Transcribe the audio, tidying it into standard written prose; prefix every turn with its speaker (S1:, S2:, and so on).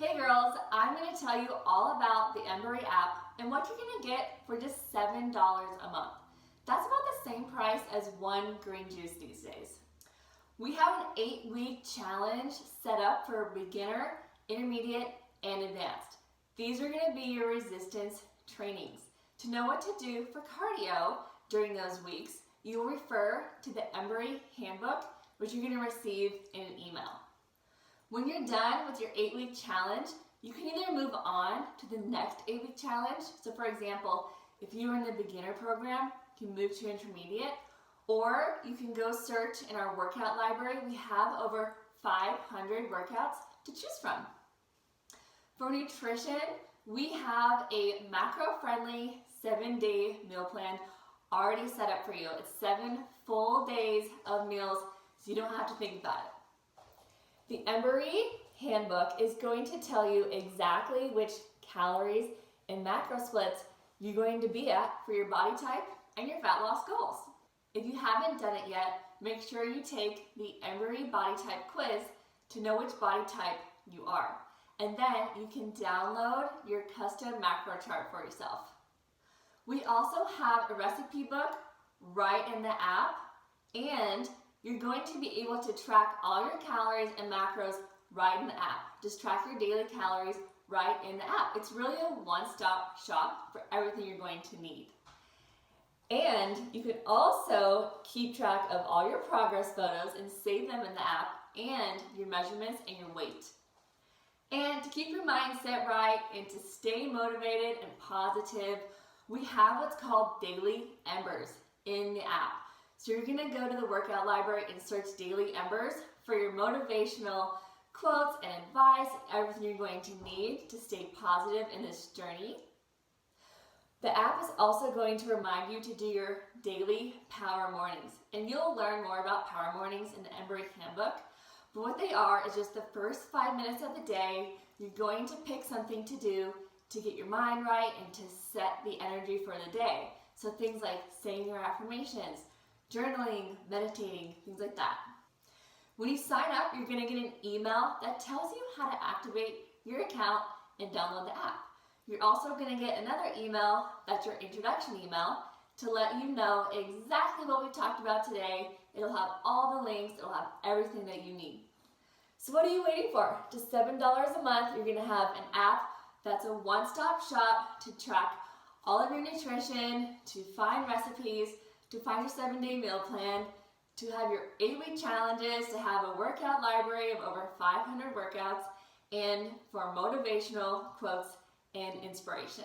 S1: Hey girls, I'm going to tell you all about the Embari app and what you're going to get for just $7 a month. That's about the same price as one green juice these days. We have an 8-week challenge set up for beginner, intermediate, and advanced. These are going to be your resistance trainings. To know what to do for cardio during those weeks, you'll refer to the Embari handbook, which you're going to receive in an email. When you're done with your 8-week challenge, you can either move on to the next 8-week challenge. So for example, if you're in the beginner program, you can move to intermediate, or you can go search in our workout library. We have over 500 workouts to choose from. For nutrition, we have a macro-friendly 7-day meal plan already set up for you. It's 7 full days of meals, so you don't have to think about it. The Embari handbook is going to tell you exactly which calories and macro splits you're going to be at for your body type and your fat loss goals. If you haven't done it yet, make sure you take the Embari body type quiz to know which body type you are. And then you can download your custom macro chart for yourself. We also have a recipe book right in the app, and you're going to be able to track all your calories and macros right in the app. Just track your daily calories right in the app. It's really a one-stop shop for everything you're going to need. And you can also keep track of all your progress photos and save them in the app, and your measurements and your weight. And to keep your mindset right and to stay motivated and positive, we have what's called Daily Embers in the app. So you're gonna go to the workout library and search Daily Embers for your motivational quotes and advice, everything you're going to need to stay positive in this journey. The app is also going to remind you to do your daily power mornings, and you'll learn more about power mornings in the Embari handbook. But what they are is just the first 5 minutes of the day. You're going to pick something to do to get your mind right and to set the energy for the day. So things like saying your affirmations, journaling, meditating, things like that. When you sign up, you're going to get an email that tells you how to activate your account and download the app. You're also going to get another email that's your introduction email to let you know exactly what we talked about today. It'll have all the links, it'll have everything that you need. So what are you waiting for? Just $7 a month, you're going to have an app that's a one-stop shop to track all of your nutrition, to find recipes, to find your 7-day meal plan, to have your 8-week challenges, to have a workout library of over 500 workouts, and for motivational quotes and inspiration.